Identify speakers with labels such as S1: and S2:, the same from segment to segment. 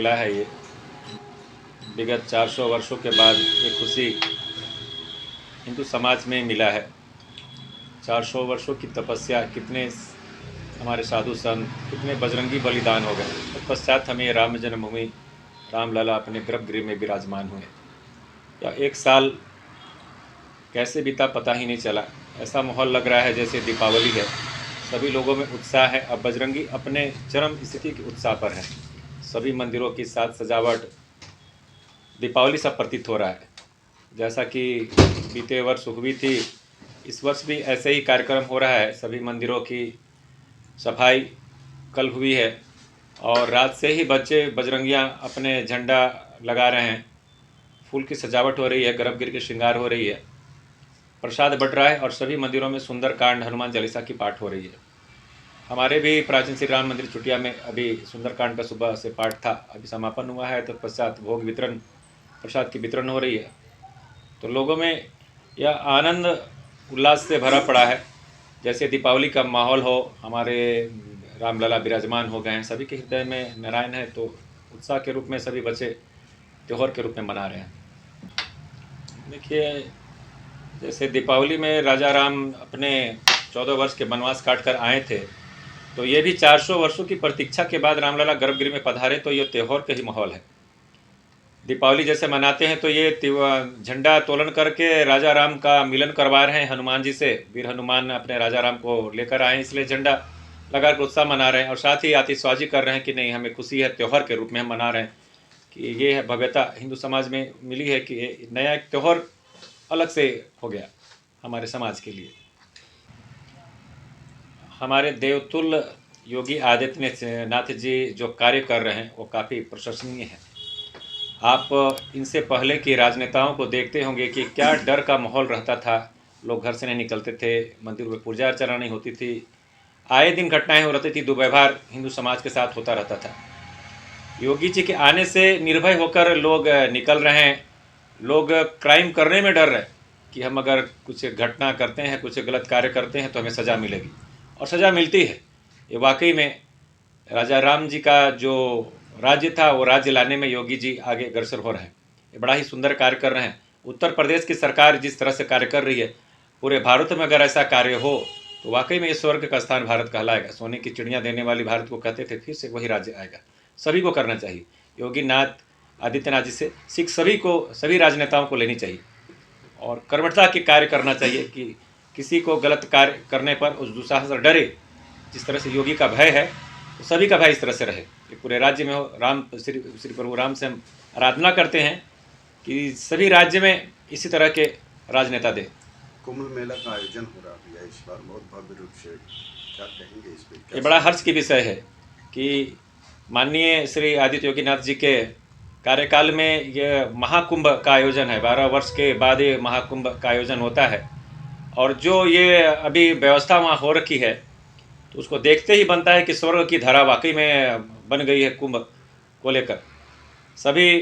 S1: मेला है ये। विगत 400 वर्षों के बाद ये खुशी हिंदू समाज में मिला है। 400 वर्षों की तपस्या, कितने हमारे साधु संत, कितने बजरंगी बलिदान हो गए। तत्पश्चात हमें ये राम जन्मभूमि रामलला अपने गर्भगृह में विराजमान हुए। या एक साल कैसे बीता पता ही नहीं चला। ऐसा माहौल लग रहा है जैसे दीपावली है। सभी लोगों में उत्साह है। अब बजरंगी अपने चरम स्थिति के उत्साह पर है। सभी मंदिरों की साज सजावट दीपावली सा प्रतीत हो रहा है। जैसा कि बीते वर्ष हुई थी, इस वर्ष भी ऐसे ही कार्यक्रम हो रहा है। सभी मंदिरों की सफाई कल हुई है और रात से ही बच्चे बजरंगियां अपने झंडा लगा रहे हैं। फूल की सजावट हो रही है, गर्भगृह की श्रृंगार हो रही है, प्रसाद बट रहा है और सभी मंदिरों में सुंदर कांड हनुमान चालीसा की पाठ हो रही है। हमारे भी प्राचीन श्री राम मंदिर चुटिया में अभी सुंदरकांड का सुबह से पाठ था, अभी समापन हुआ है। तत्पश्चात भोग वितरण, प्रसाद की वितरण हो रही है। तो लोगों में यह आनंद उल्लास से भरा पड़ा है, जैसे दीपावली का माहौल हो। हमारे रामलला विराजमान हो गए हैं, सभी के हृदय में नारायण है, तो उत्साह के रूप में सभी बच्चे त्यौहार के रूप में मना रहे हैं। देखिए, जैसे दीपावली में राजा राम अपने 14 वर्ष के वनवास काट कर आए थे, तो ये भी 400 वर्षों की प्रतीक्षा के बाद रामलला गर्भगृह में पधारे, तो ये त्यौहार का ही माहौल है। दीपावली जैसे मनाते हैं तो ये झंडा तोलन करके राजा राम का मिलन करवा रहे हैं हनुमान जी से। वीर हनुमान अपने राजा राम को लेकर आए, इसलिए झंडा लगा कर उत्साह मना रहे हैं और साथ ही आतिशबाजी कर रहे हैं कि नहीं, हमें खुशी है, त्यौहार के रूप में हम मना रहे हैं कि ये है भव्यता हिंदू समाज में मिली है कि नया एक त्यौहार अलग से हो गया हमारे समाज के लिए। हमारे देवतुल्य योगी आदित्यनाथ जी जो कार्य कर रहे हैं वो काफ़ी प्रशंसनीय है। आप इनसे पहले के राजनेताओं को देखते होंगे कि क्या डर का माहौल रहता था। लोग घर से नहीं निकलते थे, मंदिर में पूजा अर्चना नहीं होती थी, आए दिन घटनाएं हो रहती थी, दुर्व्यवहार हिंदू समाज के साथ होता रहता था। योगी जी के आने से निर्भय होकर लोग निकल रहे हैं। लोग क्राइम करने में डर रहे कि हम अगर कुछ घटना करते हैं, कुछ गलत कार्य करते हैं तो हमें सज़ा मिलेगी, और सज़ा मिलती है। ये वाकई में राजा राम जी का जो राज्य था वो राज्य लाने में योगी जी आगे अग्रसर हो रहे हैं। ये बड़ा ही सुंदर कार्य कर रहे हैं। उत्तर प्रदेश की सरकार जिस तरह से कार्य कर रही है, पूरे भारत में अगर ऐसा कार्य हो तो वाकई में ये स्वर्ग का स्थान भारत कहलाएगा। सोने की चिड़ियाँ देने वाली भारत को कहते थे, फिर से वही राज्य आएगा। सभी को करना चाहिए। योगी नाथ आदित्यनाथ जी से सीख सभी को, सभी राजनेताओं को लेनी चाहिए और कर्मठता के कार्य करना चाहिए कि किसी को गलत कार्य करने पर उस दुस्साहस डरे। जिस तरह से योगी का भय है, तो सभी का भय इस तरह से रहे कि पूरे राज्य में हो। राम श्री प्रभु राम से हम आराधना करते हैं कि सभी राज्य में इसी तरह के राजनेता दे।
S2: कुंभ मेला का आयोजन हो रहा है इस बार बहुत भव्य रूप से, क्या कहेंगे इस पर?
S1: ये बड़ा हर्ष की विषय है कि माननीय श्री आदित्य योगीनाथ जी के कार्यकाल में ये महाकुंभ का आयोजन है। 12 वर्ष के बाद ये महाकुंभ का आयोजन होता है और जो ये अभी व्यवस्था वहाँ हो रखी है, तो उसको देखते ही बनता है कि स्वर्ग की धरा वाकई में बन गई है कुंभ को लेकर। सभी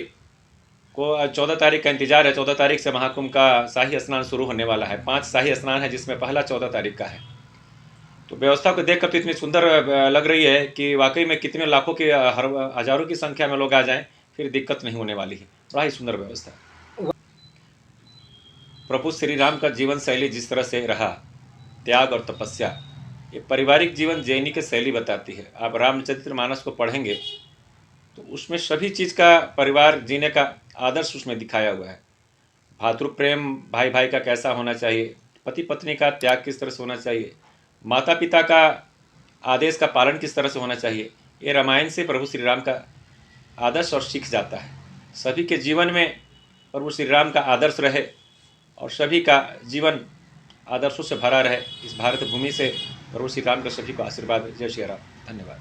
S1: को 14 तारीख का इंतजार है। 14 तारीख से महाकुंभ का शाही स्नान शुरू होने वाला है। 5 शाही स्नान है जिसमें पहला 14 तारीख का है। तो व्यवस्था को देखकर तो इतनी सुंदर लग रही है कि वाकई में कितने लाखों के, हजारों की संख्या में लोग आ जाएं, फिर दिक्कत नहीं होने वाली है। बड़ा ही सुंदर व्यवस्था है। प्रभु श्री राम का जीवन शैली जिस तरह से रहा, त्याग और तपस्या, ये पारिवारिक जीवन जीने की शैली बताती है। आप रामचरितमानस को पढ़ेंगे तो उसमें सभी चीज़ का, परिवार जीने का आदर्श उसमें दिखाया हुआ है। भातृ प्रेम, भाई भाई का कैसा होना चाहिए, पति पत्नी का त्याग किस तरह से होना चाहिए, माता पिता का आदेश का पालन किस तरह से होना चाहिए, ये रामायण से प्रभु श्री राम का आदर्श और सीख जाता है। सभी के जीवन में प्रभु श्री राम का आदर्श रहे और सभी का जीवन आदर्शों से भरा रहे। इस भारत भूमि से प्रभु श्री राम का सभी को आशीर्वाद। जय श्री राम। धन्यवाद।